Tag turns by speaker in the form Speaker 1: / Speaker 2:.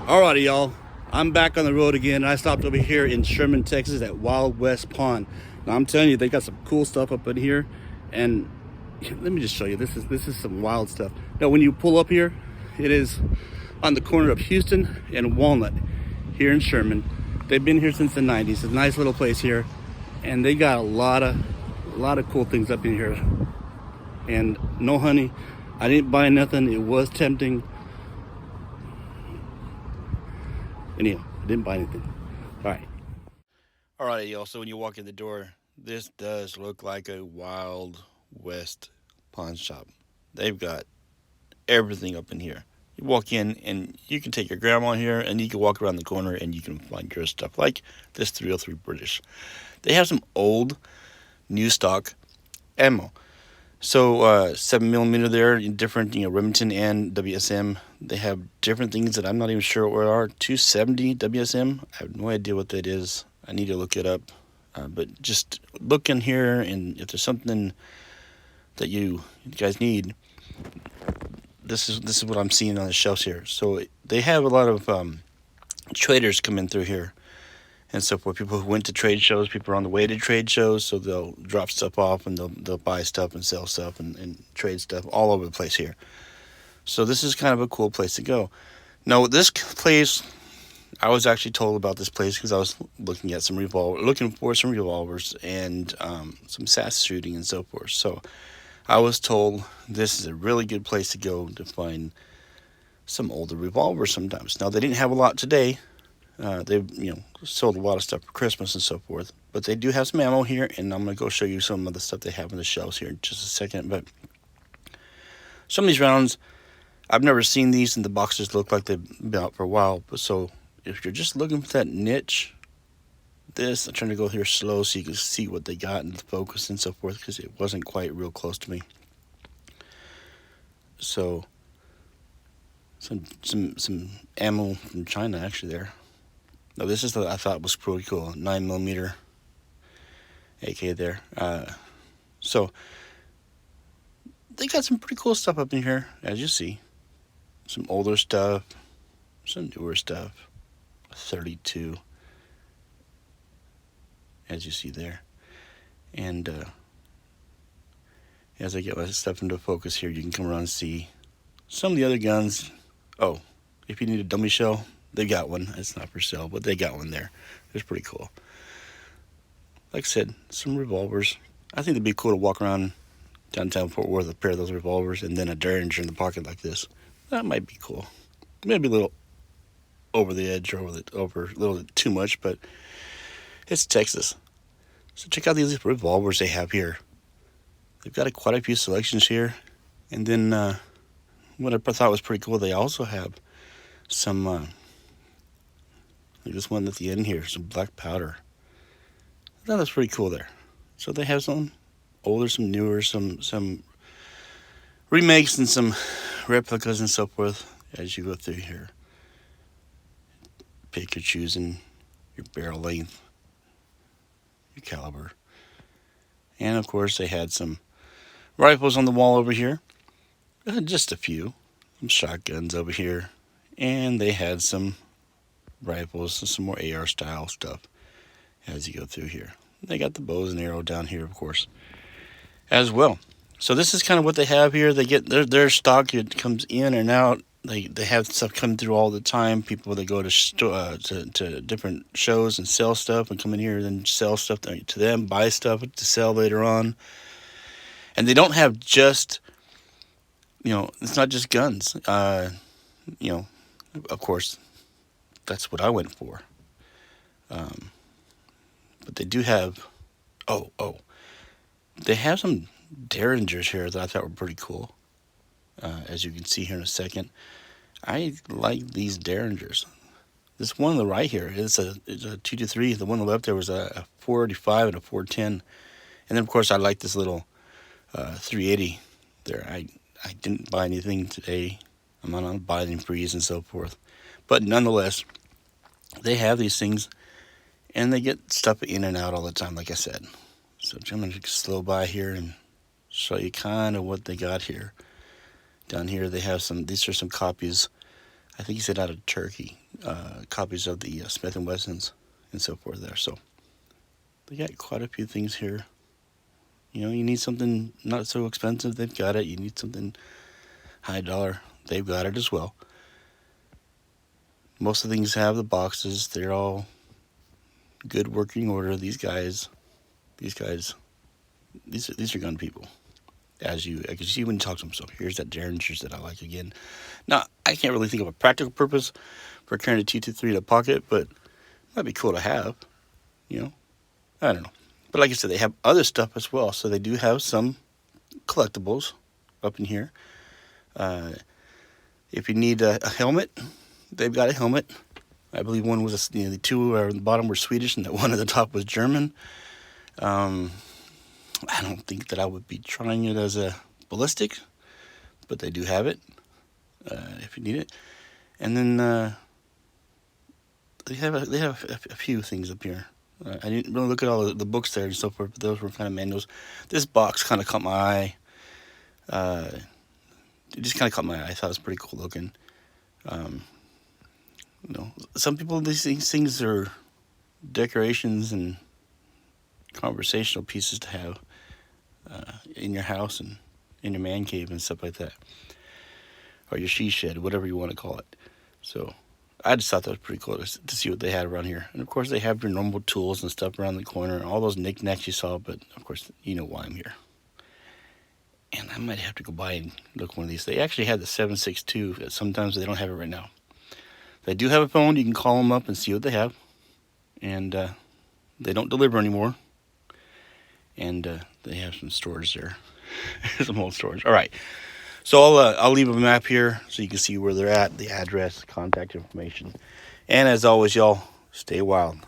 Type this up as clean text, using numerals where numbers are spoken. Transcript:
Speaker 1: Alrighty, y'all. I'm back on the road again. I stopped over here in Sherman, Texas at Wild West Pawn. Now I'm telling you, they got some cool stuff up in here, and let me just show you. This is some wild stuff. Now, when you pull up here, it is on the corner of Houston and Walnut here in Sherman. They've been here since the '90s. It's a nice little place here, and they got a lot of cool things up in here. And no, honey, I didn't buy nothing. It was tempting. Anyhow, I didn't buy anything. All right, y'all. So when you walk in the door, this does look like a Wild West pawn shop. They've got everything up in here. You walk in and you can take your grandma here, and you can walk around the corner and you can find your stuff like this 303 British. They have some old new stock ammo. So 7mm there in different, Remington and WSM. They have different things that I'm not even sure what are. 270 WSM. I have no idea what that is. I need to look it up. But just look in here, and if there's something that you guys need, this is what I'm seeing on the shelves here. So they have a lot of traders come in through here and so forth. People who went to trade shows, people are on the way to trade shows, so they'll drop stuff off and they'll buy stuff and sell stuff and trade stuff all over the place here. So this is kind of a cool place to go. Now, this place, I was actually told about this place because I was looking for some revolvers and some SAS shooting and so forth. So I was told this is a really good place to go to find some older revolvers sometimes. Now, they didn't have a lot today. They've sold a lot of stuff for Christmas and so forth, but they do have some ammo here, and I'm going to go show you some of the stuff they have on the shelves here in just a second. But some of these rounds, I've never seen these, and the boxes look like they've been out for a while. But so if you're just looking for that niche, I'm trying to go here slow so you can see what they got and the focus and so forth, because it wasn't quite real close to me. So some ammo from China actually there. Now, this is I thought was pretty cool, 9mm AK there. So they got some pretty cool stuff up in here, as you see. Some older stuff, some newer stuff. 32, as you see there. And as I get my stuff into focus here, you can come around and see some of the other guns. Oh, if you need a dummy shell, they got one. It's not for sale, but they got one there. It's pretty cool. Like I said, some revolvers. I think it'd be cool to walk around downtown Fort Worth with a pair of those revolvers and then a Derringer in the pocket like this. That might be cool. Maybe a little over the edge or over a little bit too much, but it's Texas. So check out these revolvers they have here. They've got quite a few selections here. And then what I thought was pretty cool, they also have some, like this one at the end here, some black powder. I thought that's pretty cool there. So they have some older, some newer, some remakes and some replicas and so forth as you go through here. Pick your choosing, your barrel length, your caliber. And of course they had some rifles on the wall over here. Just a few. Some shotguns over here. And they had some rifles and some more AR style stuff as you go through here. They got the bows and arrow down here, of course, as well. So this is kind of what they have here. They get their stock. It comes in and out. They have stuff come through all the time. People that go to different shows and sell stuff and come in here and then sell stuff to them, buy stuff to sell later on. And they don't have just, it's not just guns. Of course, that's what I went for. But they do have, they have some Derringers here that I thought were pretty cool. As you can see here in a second, I like these Derringers. This one on the right here is a 223. The one on the left there was a 485 and a 410. And then of course I like this little 380 there. I didn't buy anything today. I'm not on buying freeze and so forth. But nonetheless, they have these things and they get stuff in and out all the time, like I said. So I'm going to slow by here and show you kind of what they got here. Down here they have these are some copies, I think he said out of Turkey. copies of the Smith & Wessons and so forth there. So they got quite a few things here. You know, you need something not so expensive, they've got it. You need something high dollar, they've got it as well. Most of the things have the boxes. They're all good working order. These are gun people. As you can see when you talk to them. So here's that Derringers that I like again. Now, I can't really think of a practical purpose for carrying a T23 in a pocket, but it might be cool to have, you know. I don't know. But like I said, they have other stuff as well. So they do have some collectibles up in here. If you need a helmet, they've got a helmet. I believe one was, the two on the bottom were Swedish and the one at the top was German. I don't think that I would be trying it as a ballistic, but they do have it if you need it. And then they have a few things up here. I didn't really look at all the books there and so forth, but those were kind of manuals. This box kind of caught my eye. It just kind of caught my eye. I thought it was pretty cool looking. Some people, these things are decorations and conversational pieces to have in your house and in your man cave and stuff like that, or your she shed, whatever you want to call it. So I just thought that was pretty cool to see what they had around here. And of course they have your normal tools and stuff around the corner, all those knickknacks you saw, but of course you know why I'm here. And I might have to go by and look one of these. They actually had the 762. Sometimes they don't have it right now. They do have a phone. You can call them up and see what they have. And they don't deliver anymore. And they have some storage there. Some old storage. All right. So I'll leave a map here so you can see where they're at, the address, contact information. And as always, y'all, stay wild.